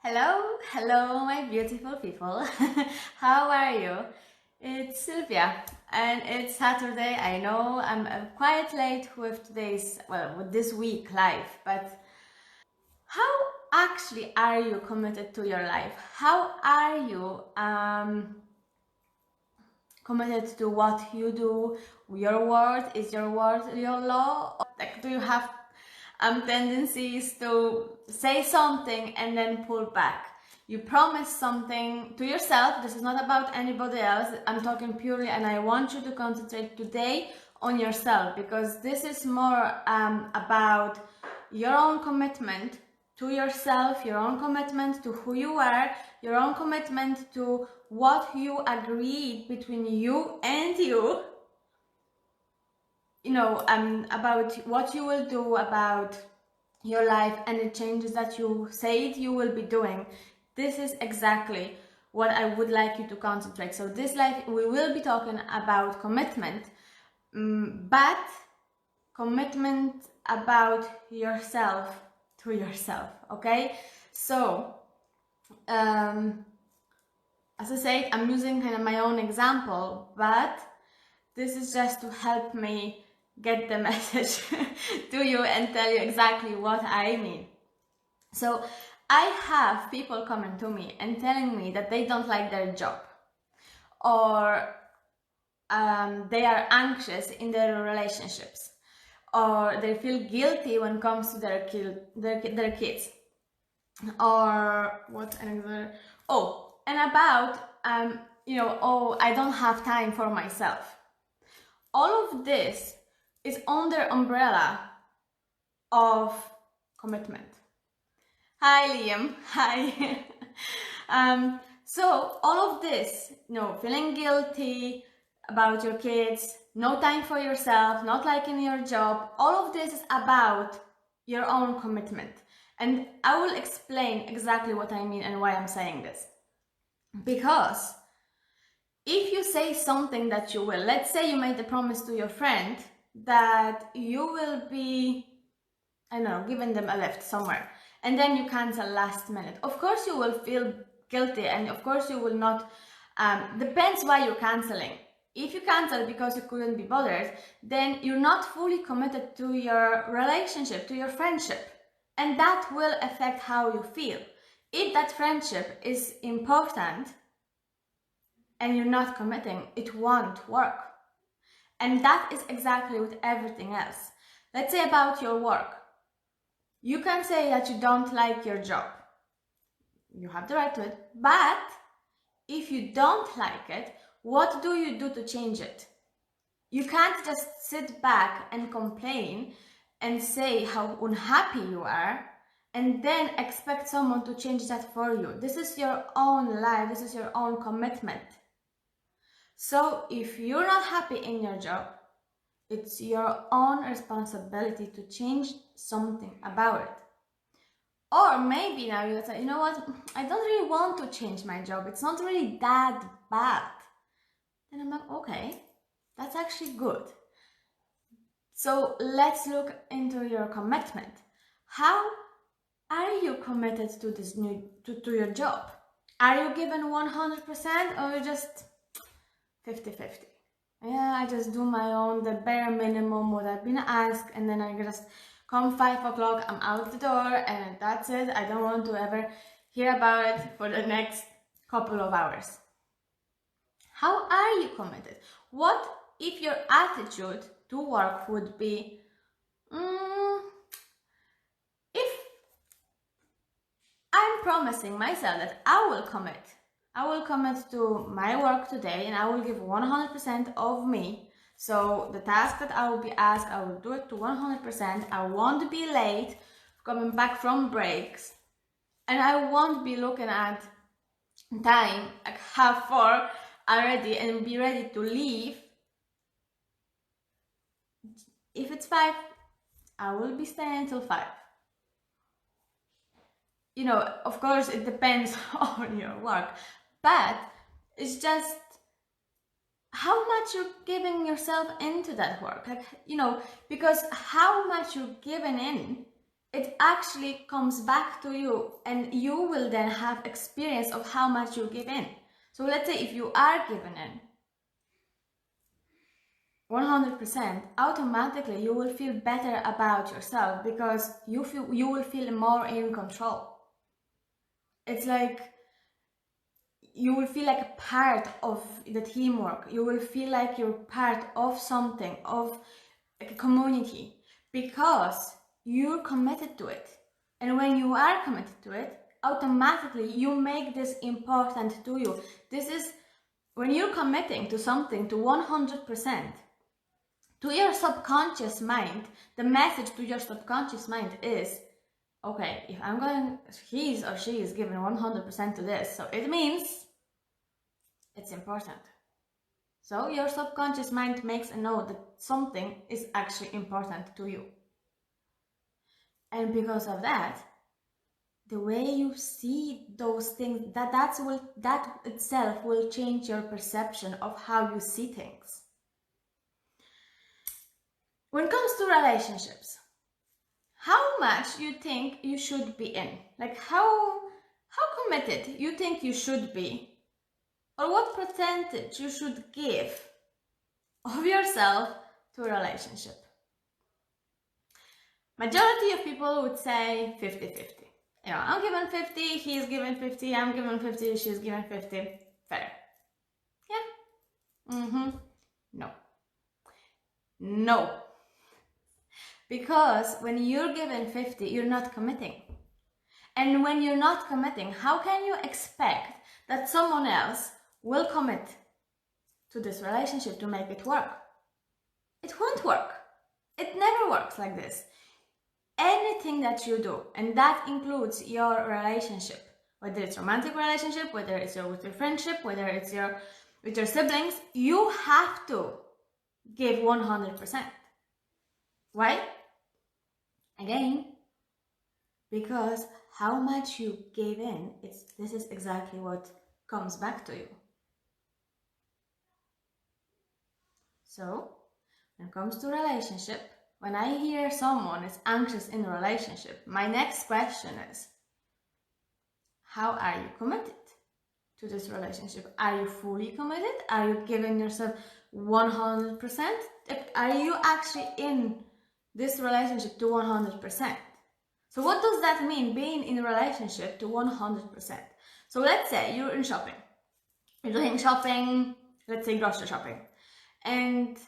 Hello, my beautiful people. How are you? It's Sylvia, and it's Saturday. I know I'm quite late with with this week live, but how actually are you committed to your life? How are you committed to what you do? Your word is your word, your law. Like, do you have tendencies to say something and then pull back? You promise something to yourself. This is not about anybody else. I'm talking purely, and I want you to concentrate today on yourself, because this is more about your own commitment to yourself, your own commitment to who you are, your own commitment to what you agreed between you and about what you will do about your life and the changes that you said you will be doing. This is exactly what I would like you to concentrate. So this life we will be talking about commitment, but commitment about yourself to yourself. Okay, so as I said, I'm using kind of my own example, but this is just to help me get the message to you and tell you exactly what I mean. So I have people coming to me and telling me that they don't like their job, or they are anxious in their relationships, or they feel guilty when it comes to their kids, or what another, and about I don't have time for myself. All of this is under umbrella of commitment. Hi Liam, hi. So all of this, feeling guilty about your kids, no time for yourself, not liking your job, all of this is about your own commitment. And I will explain exactly what I mean and why I'm saying this. Because if you say something that you will, let's say you made a promise to your friend that you will be, giving them a lift somewhere, and then you cancel last minute. Of course you will feel guilty, and of course you will not, depends why you're canceling. If you cancel because you couldn't be bothered, then you're not fully committed to your relationship, to your friendship, and that will affect how you feel. If that friendship is important and you're not committing, it won't work. And that is exactly with everything else. Let's say about your work. You can say that you don't like your job. You have the right to it. But if you don't like it, what do you do to change it? You can't just sit back and complain and say how unhappy you are and then expect someone to change that for you. This is your own life. This is your own commitment. So if you're not happy in your job, it's your own responsibility to change something about it. Or maybe now you'll say, you know what, I don't really want to change my job. It's not really that bad. Then I'm like, okay, that's actually good. So let's look into your commitment. How are you committed to this to your job? Are you given 100% or you just 50-50? Yeah, I just do my own, the bare minimum, what I've been asked, and then I just come 5 o'clock, I'm out the door, and that's it. I don't want to ever hear about it for the next couple of hours. How are you committed? What if your attitude to work would be, if I'm promising myself that I will commit to my work today and I will give 100% of me. So the task that I will be asked, I will do it to 100%. I won't be late coming back from breaks, and I won't be looking at time like 3:30 already and be ready to leave. If it's 5, I will be staying till 5. Of course it depends on your work, but it's just how much you're giving yourself into that work. Because how much you're giving in it actually comes back to you, and you will then have experience of how much you give in. So let's say if you are giving in 100%, automatically you will feel better about yourself because you will feel more in control. It's like you will feel like a part of the teamwork. You will feel like you're part of something, of a community, because you're committed to it. And when you are committed to it, automatically you make this important to you. This is when you're committing to something to 100%. To your subconscious mind, the message to your subconscious mind is, okay, if I'm going, he or she is giving 100% to this, so it means it's important. So your subconscious mind makes a note that something is actually important to you. And because of that, the way you see those things, that itself will change your perception of how you see things. When it comes to relationships, how much you think you should be in? Like how committed you think you should be? Or what percentage you should give of yourself to a relationship? Majority of people would say 50-50. You know, I'm giving 50, he's giving 50, I'm giving 50, she's giving 50. Fair. Yeah? No. No. Because when you're given 50, you're not committing. And when you're not committing, how can you expect that someone else will commit to this relationship to make it work? It won't work. It never works like this. Anything that you do, and that includes your relationship, whether it's romantic relationship, whether it's with your friendship, whether it's with your siblings, you have to give 100%. Why? Again, because how much you gave in, this is exactly what comes back to you. So, when it comes to relationship, when I hear someone is anxious in a relationship, my next question is, how are you committed to this relationship? Are you fully committed? Are you giving yourself 100%? Are you actually in this relationship to 100%? So what does that mean, being in a relationship to 100%? So let's say you're in shopping. You're doing shopping, let's say grocery shopping. And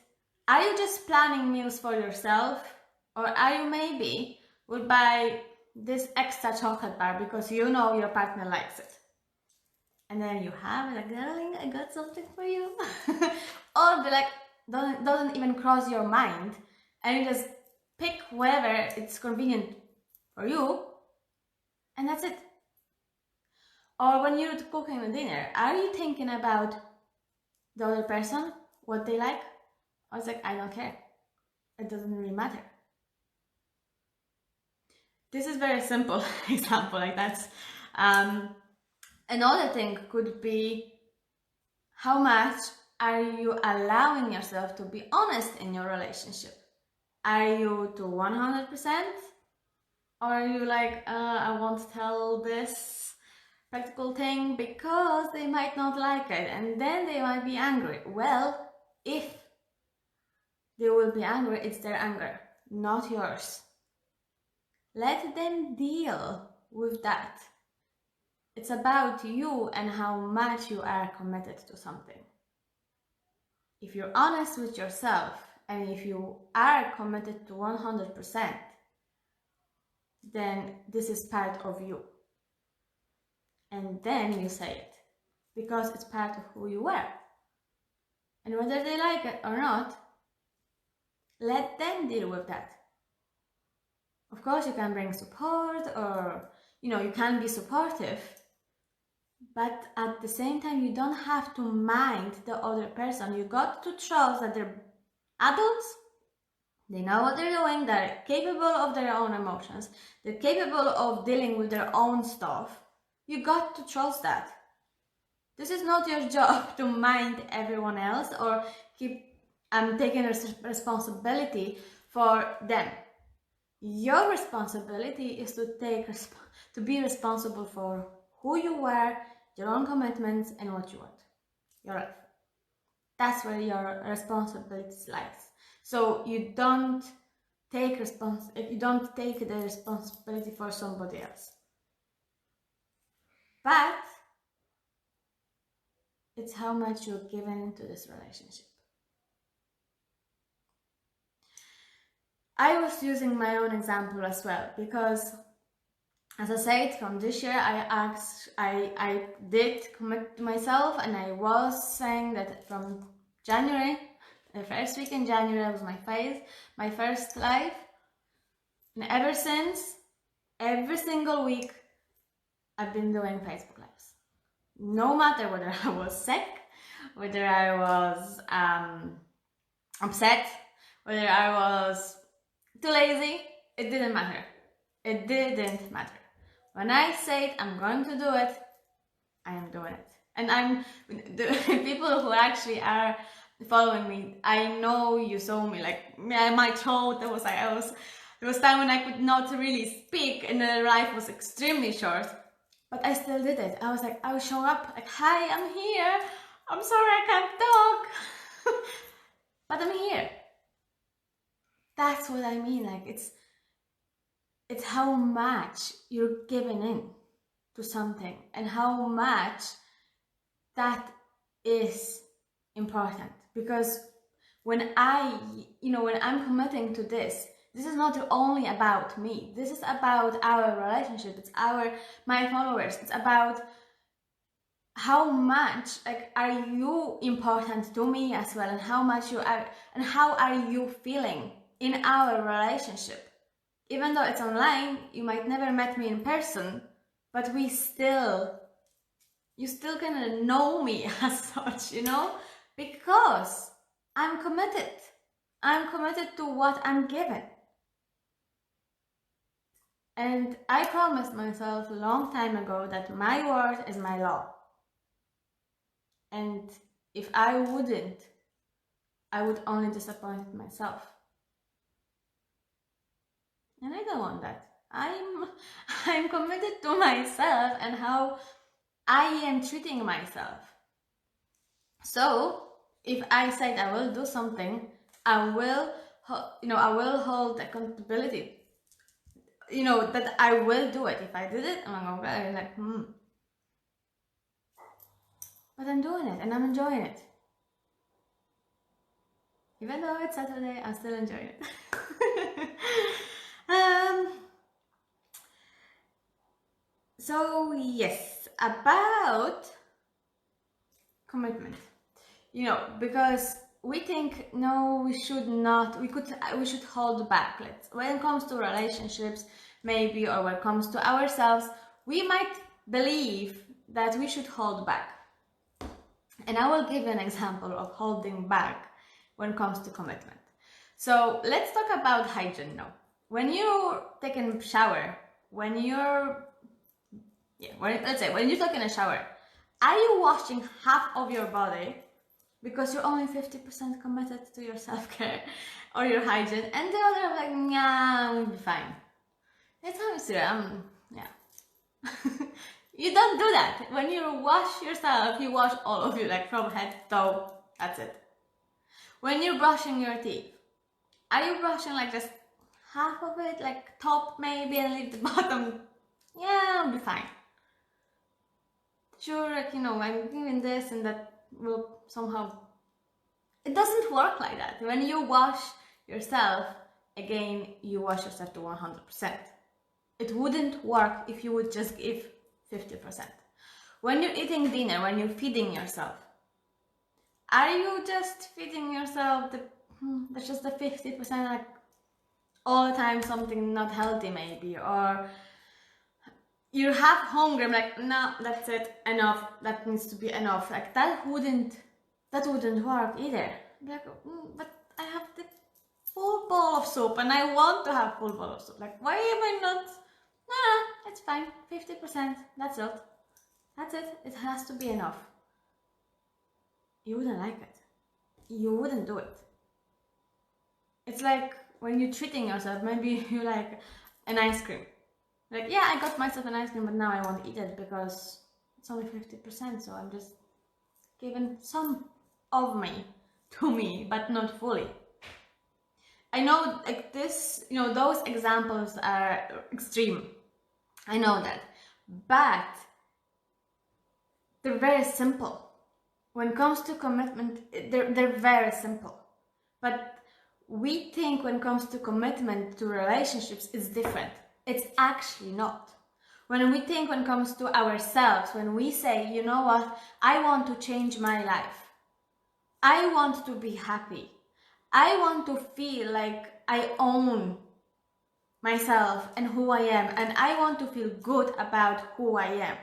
are you just planning meals for yourself? Or are you maybe would buy this extra chocolate bar because you know your partner likes it? And then you have like, darling, I got something for you. Or be like, doesn't even cross your mind, and you just pick whatever it's convenient for you, and that's it. Or when you're cooking a dinner, are you thinking about the other person, what they like? I was like, I don't care. It doesn't really matter. This is very simple example, like that's another thing could be, how much are you allowing yourself to be honest in your relationship? Are you to 100%? Or are you like, I won't tell this practical thing because they might not like it and then they might be angry? Well, if they will be angry, it's their anger, not yours. Let them deal with that. It's about you and how much you are committed to something. If you're honest with yourself and if you are committed to 100%, then this is part of you. And then you say it, because it's part of who you are. And whether they like it or not, let them deal with that. Of course, you can bring support, or you can be supportive, but at the same time, you don't have to mind the other person. You got to trust that they're adults. They know what they're doing, they're capable of their own emotions, they're capable of dealing with their own stuff. You got to trust that. This is not your job to mind everyone else or keep taking responsibility for them. Your responsibility is to be responsible for who you are, your own commitments, and what you want. Your life. That's where your responsibility lies. So you don't take the responsibility for somebody else. But it's how much you're given into this relationship. I was using my own example as well, because as I said, from this year I did commit to myself, and I was saying that from January, the first week in January was my first live, and ever since, every single week I've been doing Facebook Lives. No matter whether I was sick, whether I was upset, whether I was too lazy, it didn't matter. It didn't matter. When I said I'm going to do it, I am doing it. And the people who actually are following me, I know you saw me, like my throat, there was time when I could not really speak, and the life was extremely short, but I still did it. I was showing up like, hi, I'm here. I'm sorry I can't talk, but I'm here. That's what I mean. Like it's how much you're giving in to something, and how much that is important. Because when I'm committing to this is not only about me. This is about our relationship. It's my followers. It's about how much are you important to me as well, and how much you are, and how are you feeling in our relationship. Even though it's online, you might never met me in person, but you still kind of know me as such, because I'm committed. I'm committed to what I'm given. And I promised myself a long time ago that my word is my law. And if I wouldn't, I would only disappoint myself. And I don't want that. I'm committed to myself and how I am treating myself. So if I said I will do something, I will hold accountability. That I will do it. If I did it, I'm gonna be like, But I'm doing it, and I'm enjoying it. Even though it's Saturday, I'm still enjoying it. So yes, about commitment. Because we think, no, we should not. We should hold back. When it comes to relationships, maybe, or when it comes to ourselves, we might believe that we should hold back. And I will give you an example of holding back when it comes to commitment. So let's talk about hygiene now. When you're taking a shower, when you're taking a shower, are you washing half of your body because you're only 50% committed to your self-care or your hygiene, and the other like, nah, we'll be fine. It's how it's You don't do that. When you wash yourself, you wash all of you, from head to toe. That's it. When you're brushing your teeth, are you brushing just half of it, top maybe, and leave the bottom? Yeah, I'll be fine. Sure, I'm doing this and that will somehow... It doesn't work like that. When you wash yourself, again, you wash yourself to 100%. It wouldn't work if you would just give 50%. When you're eating dinner, when you're feeding yourself, are you just feeding yourself that's just the 50%, all the time, something not healthy maybe, or you're half hungry, I'm like, no, that's it, enough, that needs to be enough. That wouldn't work either. But I have the full bowl of soup and I want to have full bowl of soup. Why am I not? Nah, it's fine, 50%, that's it. That's it, it has to be enough. You wouldn't like it. You wouldn't do it. It's like when you're treating yourself, maybe you like an ice cream. Like, yeah, I got myself an ice cream, but now I won't eat it because it's only 50%, so I'm just giving some of me to me, but not fully. I know, like this, you know, those examples are extreme. I know that, but they're very simple. When it comes to commitment, they're very simple. But we think when it comes to commitment to relationships, it's different. It's actually not. When we think when it comes to ourselves, when we say, you know what, I want to change my life. I want to be happy. I want to feel like I own myself and who I am, and I want to feel good about who I am.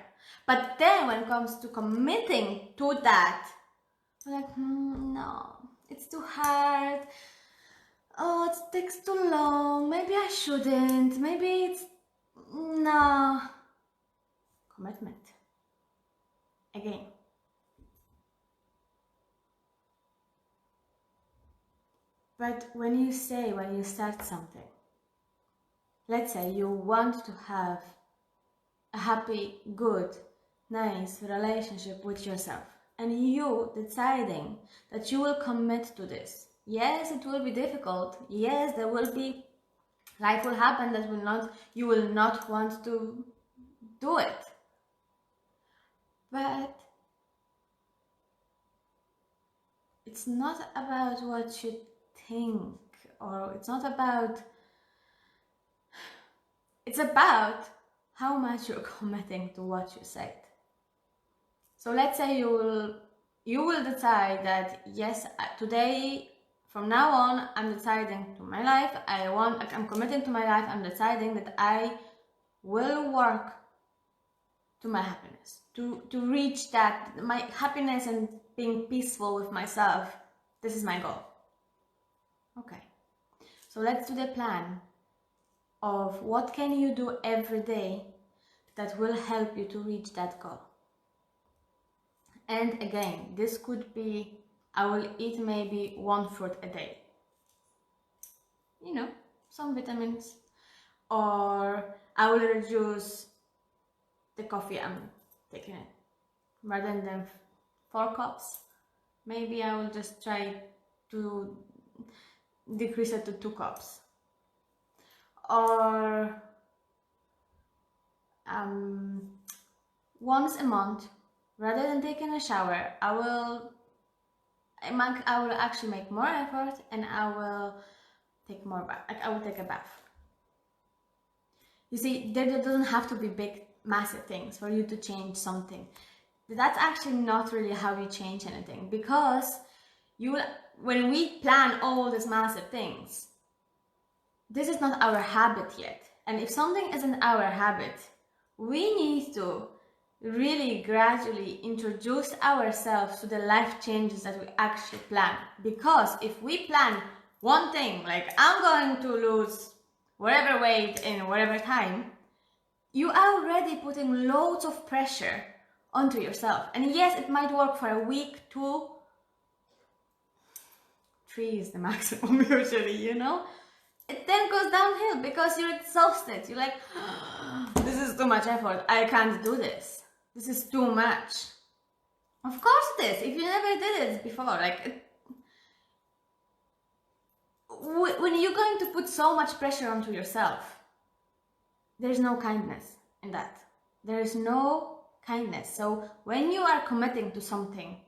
But then when it comes to committing to that, we're like, no, it's too hard. Oh, it takes too long. Maybe I shouldn't. Maybe it's... No. Commitment. Again. But when you start something, let's say you want to have a happy, good, nice relationship with yourself, and you deciding that you will commit to this. Yes, it will be difficult. Yes, there will be, life will happen that you will not want to do it. But it's not about what you think, or it's about how much you're committing to what you said. So let's say you will decide that, yes, today, from now on, I'm deciding to my life, I'm committing to my life, I'm deciding that I will work to my happiness, to reach that, my happiness and being peaceful with myself. This is my goal. Okay, so let's do the plan of what can you do every day that will help you to reach that goal. And again, this could be, I will eat maybe 1 fruit a day, you know, some vitamins, or I will reduce the coffee I'm taking in. Rather than 4 cups, maybe I will just try to decrease it to 2 cups. Or once a month, rather than taking a shower, I will actually make more effort, and I will take a bath. You see, there doesn't have to be big, massive things for you to change something. That's actually not really how you change anything, because when we plan all these massive things, this is not our habit yet. And if something isn't our habit, we need to really gradually introduce ourselves to the life changes that we actually plan. Because if we plan one thing, like I'm going to lose whatever weight in whatever time, you are already putting loads of pressure onto yourself. And yes, it might work for a week, 2, 3 is the maximum usually, you know? It then goes downhill because you're exhausted. You're like, this is too much effort. I can't do this. This is too much. Of course it is. If you never did it before, when you're going to put so much pressure onto yourself, there's no kindness in that. There is no kindness. So when you are committing to something,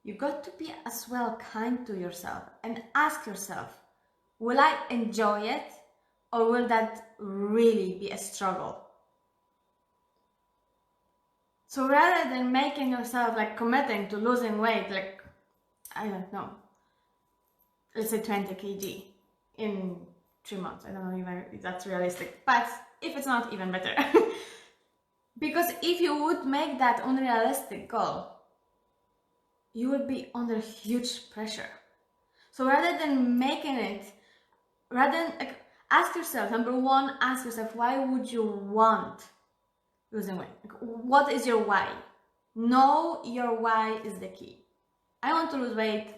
you got to be as well kind to yourself and ask yourself, will I enjoy it, or will that really be a struggle? So rather than making yourself committing to losing weight, I don't know, let's say 20 kg in 3 months. I don't know even if that's realistic, but if it's not, even better. Because if you would make that unrealistic goal, you would be under huge pressure. So rather than making it, ask yourself, number one, ask yourself, why would you want losing weight? What is your why? Know your why is the key. I want to lose weight.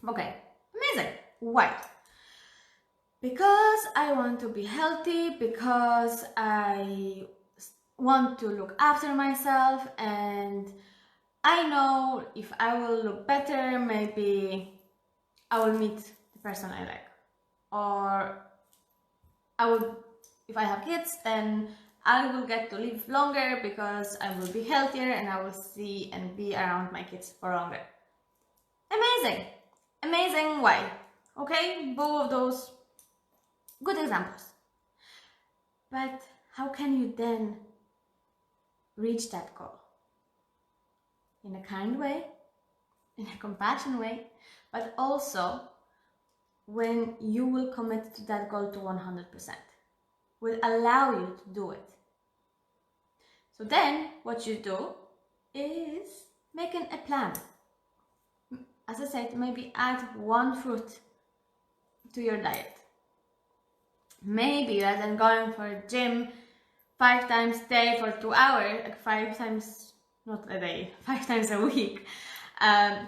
Okay, amazing. Why? because I want to be healthy, because I want to look after myself, and I know if I will look better, maybe I will meet the person I like, or if I have kids, then I will get to live longer because I will be healthier and I will see and be around my kids for longer. Amazing! Amazing way. Okay, both of those good examples. But how can you then reach that goal? In a kind way, in a compassionate way, but also when you will commit to that goal to 100%, will allow you to do it. So then what you do is making a plan. As I said, maybe add one fruit to your diet. Maybe rather than going for a gym 5 times a day for 2 hours, like 5 times, not a day, 5 times a week,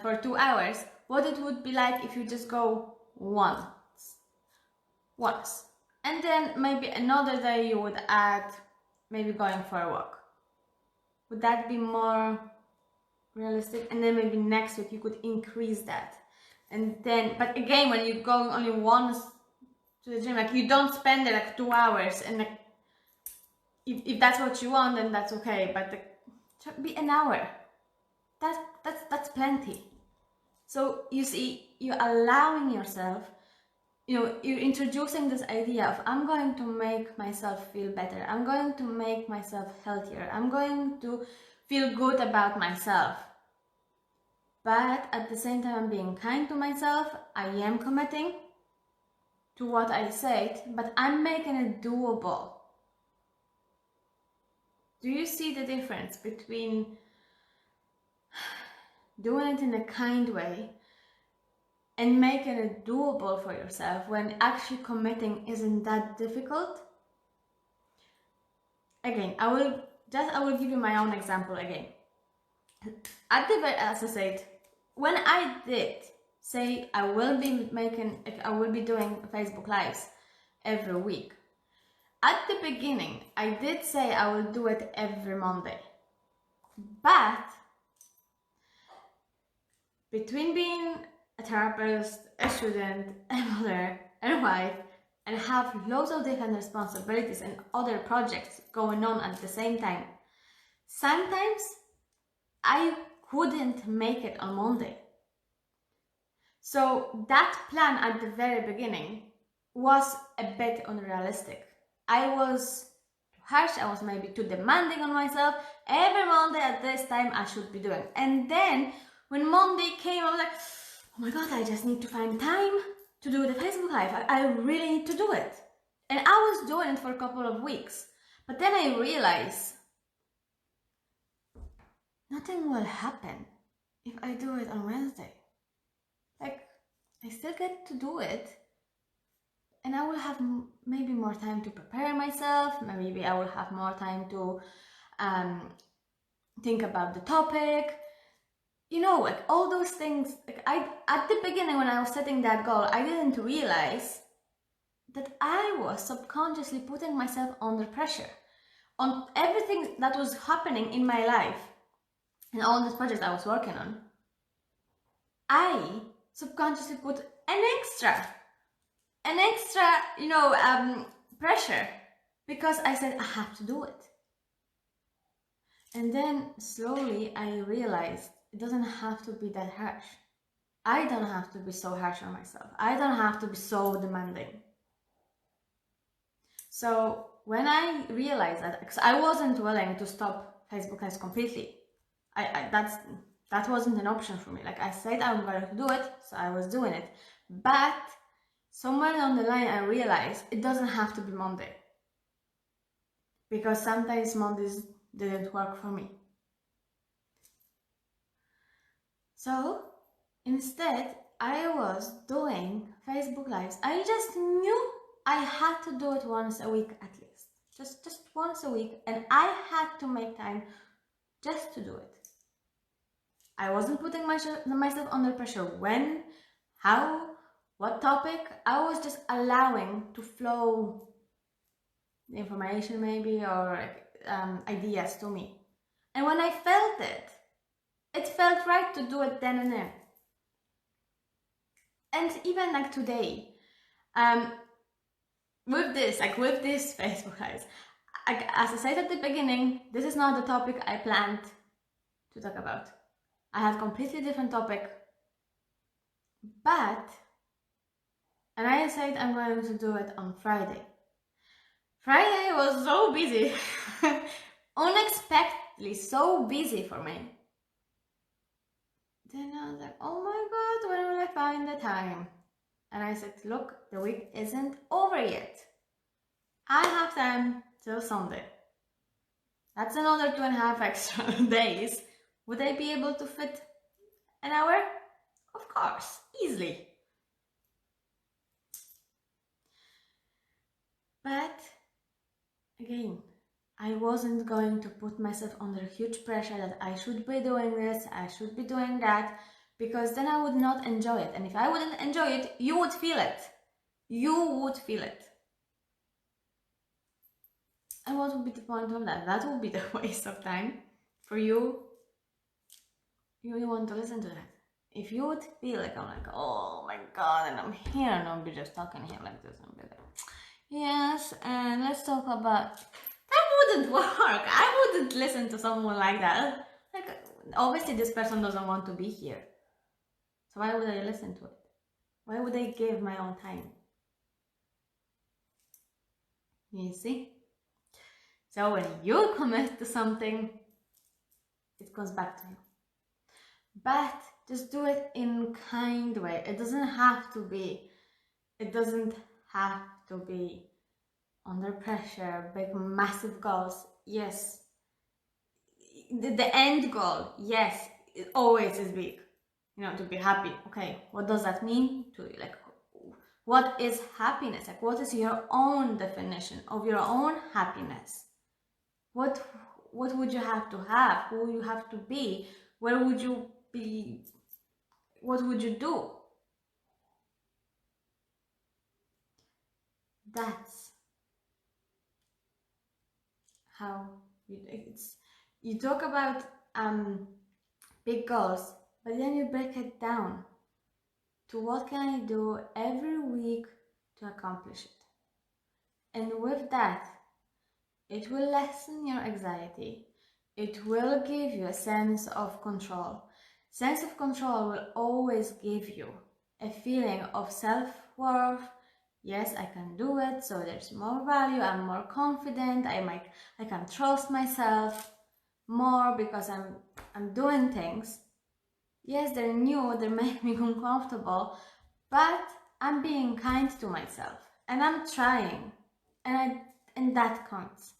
for 2 hours, what it would be like if you just go once. And then maybe another day you would add maybe going for a walk. Would that be more realistic? And then maybe next week you could increase that. And then, but again, when you go only once to the gym, like you don't spend it like 2 hours, and like, if that's what you want, then that's okay. But be an hour. That's plenty. So you see, you're allowing yourself, you're introducing this idea of I'm going to make myself feel better. I'm going to make myself healthier. I'm going to feel good about myself. But at the same time, I'm being kind to myself. I am committing to what I said, but I'm making it doable. Do you see the difference between doing it in a kind way and making it doable for yourself when actually committing isn't that difficult? Again, I will give you my own example again. As I said, when I did say I will be doing Facebook Lives every week, at the beginning I did say I will do it every Monday. But between being a therapist, a student, a mother, and a wife, and have loads of different responsibilities and other projects going on at the same time, sometimes I couldn't make it on Monday. So that plan at the very beginning was a bit unrealistic. I was too harsh, I was maybe too demanding on myself. Every Monday at this time I should be doing. And then when Monday came, I was like, oh my God, I just need to find time to do the Facebook Live. I really need to do it. And I was doing it for a couple of weeks. But then I realized nothing will happen if I do it on Wednesday. Like, I still get to do it, and I will have maybe more time to prepare myself. Maybe I will have more time to think about the topic. Like all those things. Like at the beginning when I was setting that goal, I didn't realize that I was subconsciously putting myself under pressure on everything that was happening in my life and all these projects I was working on. I subconsciously put an extra pressure, because I said I have to do it. And then slowly I realized it doesn't have to be that harsh. I don't have to be so harsh on myself. I don't have to be so demanding. So when I realized that, because I wasn't willing to stop Facebook Lives completely, that wasn't an option for me. Like I said, I'm going to do it, so I was doing it. But somewhere down the line, I realized it doesn't have to be Monday, because sometimes Mondays didn't work for me. So instead, I was doing Facebook Lives. I just knew I had to do it once a week at least. Just once a week, and I had to make time just to do it. I wasn't putting myself under pressure when, how, what topic. I was just allowing to flow the information maybe, or ideas to me. And when I felt it, it felt right to do it then and there. And even like today, with this Facebook guys, as I said at the beginning, this is not the topic I planned to talk about. I had a completely different topic, and I decided I'm going to do it on Friday. Friday was so busy, unexpectedly so busy for me. Then I was like, oh my god, when will I find the time? And I said, look, the week isn't over yet. I have time till Sunday. That's another 2.5 extra days. Would I be able to fit an hour? Of course, easily. But again, I wasn't going to put myself under huge pressure that I should be doing this, I should be doing that, because then I would not enjoy it. And if I wouldn't enjoy it, you would feel it. You would feel it. And what would be the point of that? That would be the waste of time for you. You want to listen to that. If you would feel like, I'm like, oh my god, and I'm here, and I'll be just talking here like this, and be like, yes, and let's talk about... That wouldn't work. I wouldn't listen to someone like that. Like, obviously this person doesn't want to be here. So why would I listen to it? Why would I give my own time? You see? So when you commit to something, it comes back to you. But just do it in a kind way. It doesn't have to be under pressure, big massive goals. Yes, the end goal, yes, it always is big, to be happy. Okay, what does that mean to you? Like, what is happiness? Like, what is your own definition of your own happiness? What would you have to have? Who you have to be? Where would you be? What would you do? That's how you talk about big goals, but then you break it down to what can I do every week to accomplish it. And with that, it will lessen your anxiety. It will give you a sense of control. Sense of control will always give you a feeling of self-worth. Yes, I can do it, so there's more value, I'm more confident, I can trust myself more because I'm doing things. Yes, they're new, they make me uncomfortable, but I'm being kind to myself and I'm trying, and that counts.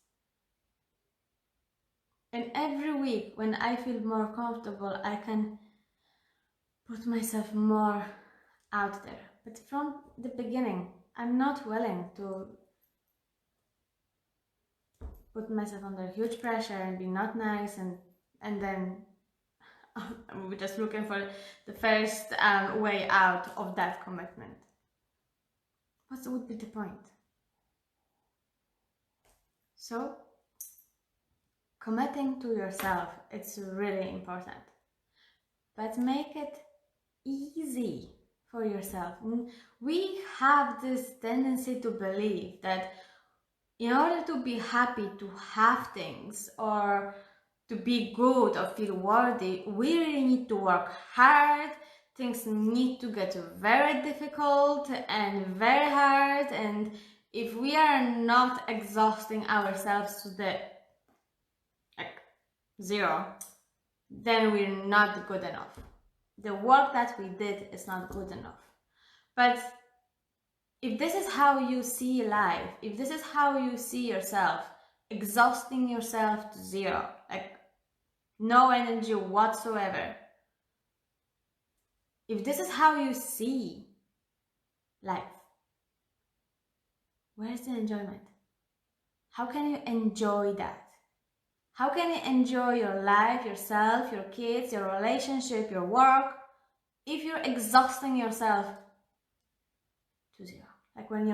And every week when I feel more comfortable, I can put myself more out there. But from the beginning, I'm not willing to put myself under huge pressure and be not nice, and then we're just looking for the first way out of that commitment. What would be the point? So, committing to yourself, it's really important. But make it easy for yourself. We have this tendency to believe that in order to be happy, to have things, or to be good or feel worthy, we really need to work hard. Things need to get very difficult and very hard, and if we are not exhausting ourselves to the zero, then we're not good enough. The work that we did is not good enough. But if this is how you see life, if this is how you see yourself, exhausting yourself to zero, like no energy whatsoever, if this is how you see life, where's the enjoyment? How can you enjoy that? How can you enjoy your life, yourself, your kids, your relationship, your work, if you're exhausting yourself to zero. Like when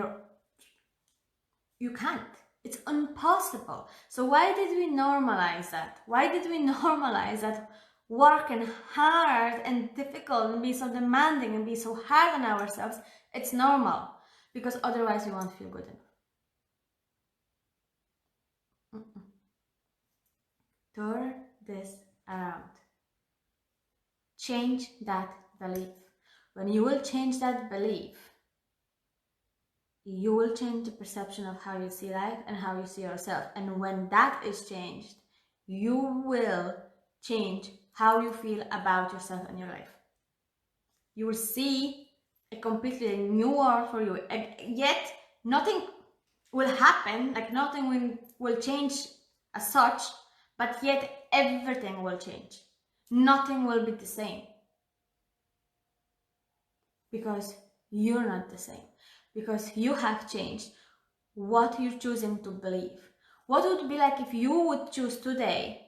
you can't. It's impossible. So why did we normalize that? Why did we normalize that working hard and difficult and be so demanding and be so hard on ourselves? It's normal, because otherwise we won't feel good enough. Turn this around. Change that belief. When you will change that belief, you will change the perception of how you see life and how you see yourself. And when that is changed, you will change how you feel about yourself and your life. You will see a completely new world for you. And yet, nothing will happen, like nothing will change as such, but yet everything will change. Nothing will be the same. Because you're not the same. Because you have changed what you're choosing to believe. What would it be like if you would choose today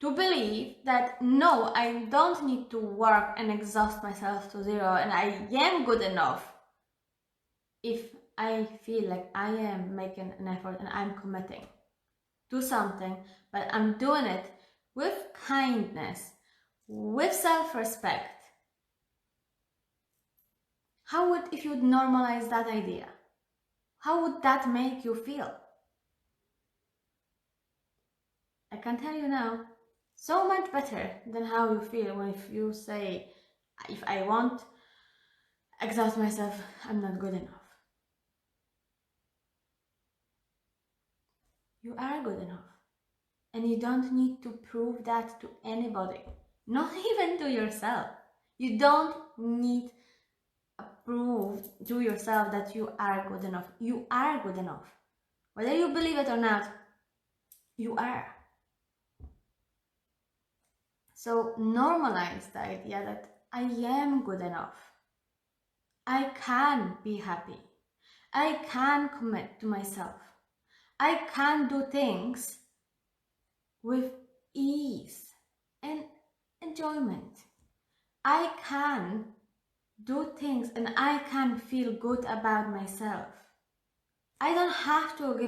to believe that no, I don't need to work and exhaust myself to zero, and I am good enough if I feel like I am making an effort and I'm committing to something, but I'm doing it with kindness, with self-respect. How would, if you would normalize that idea, how would that make you feel? I can tell you now, so much better than how you feel when if you say, if I won't exhaust myself, I'm not good enough. You are good enough. And you don't need to prove that to anybody, not even to yourself. You don't need to prove to yourself that you are good enough. You are good enough. Whether you believe it or not, you are. So normalize the idea that I am good enough. I can be happy. I can commit to myself. I can do things with ease and enjoyment. I can do things and I can feel good about myself. I don't have to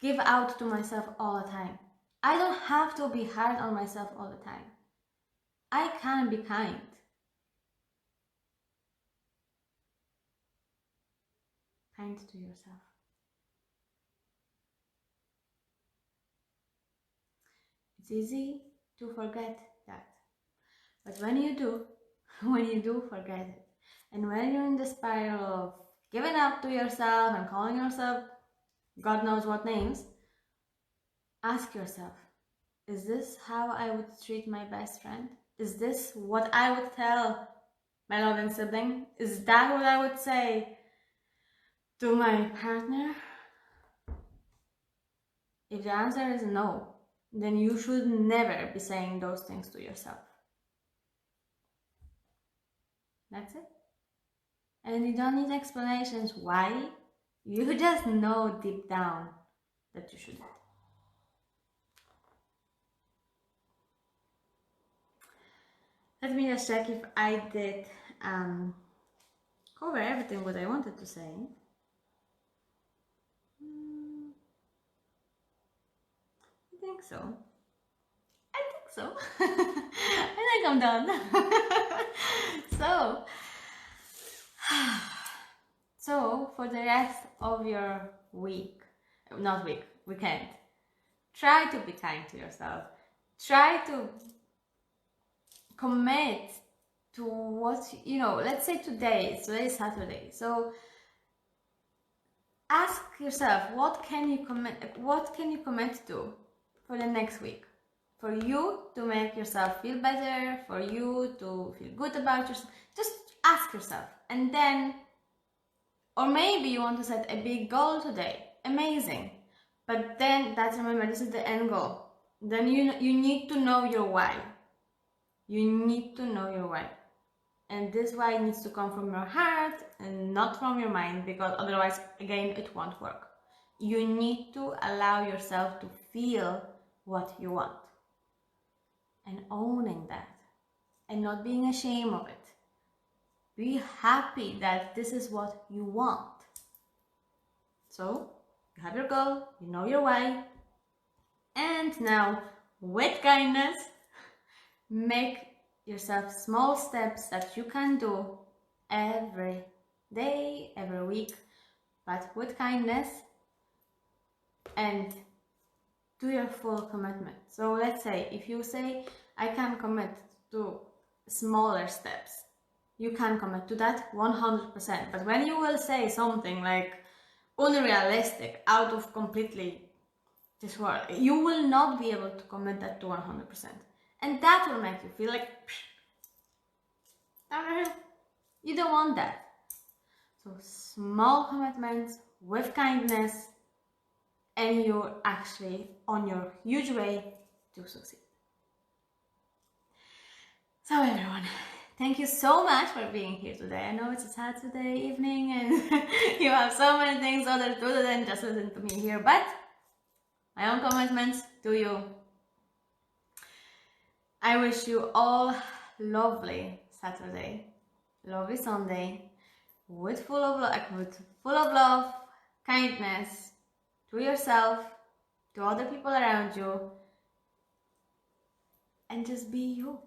give out to myself all the time. I don't have to be hard on myself all the time. I can be kind. Kind to yourself. It's easy to forget that. But when you do forget it, and when you're in the spiral of giving up to yourself and calling yourself God knows what names, ask yourself, is this how I would treat my best friend? Is this what I would tell my loving sibling? Is that what I would say to my partner? If the answer is no, then you should never be saying those things to yourself. That's it. And you don't need explanations why. You just know deep down that you shouldn't. Let me just check if I did cover everything what I wanted to say. I think so. I think I'm done. So for the rest of your weekend, try to be kind to yourself. Try to commit to what, let's say today is Saturday. So ask yourself, what can you commit to for the next week? For you to make yourself feel better, for you to feel good about yourself. Just ask yourself. And then, or maybe you want to set a big goal today. Amazing. But then, remember, this is the end goal. Then you need to know your why. You need to know your why. And this why needs to come from your heart and not from your mind, because otherwise, again, it won't work. You need to allow yourself to feel what you want. And owning that. And not being ashamed of it. Be happy that this is what you want. So, you have your goal, you know your why, and now, with kindness, make yourself small steps that you can do every day, every week, but with kindness, and do your full commitment. So let's say if you say, I can commit to smaller steps, you can commit to that 100%. But when you will say something like unrealistic, out of completely this world, you will not be able to commit that to 100%. And that will make you feel like, you don't want that. So small commitments with kindness, and you're actually on your huge way to succeed. So everyone, thank you so much for being here today. I know it's a Saturday evening and you have so many things other to do than just listen to me here, but my own commitments to you. I wish you all lovely Saturday, lovely Sunday, with full of love, kindness to yourself, to other people around you, and just be you.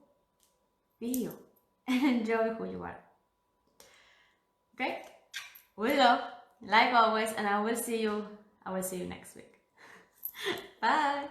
Be you and enjoy who you are. Okay? With love, like always, and I will see you next week. Bye.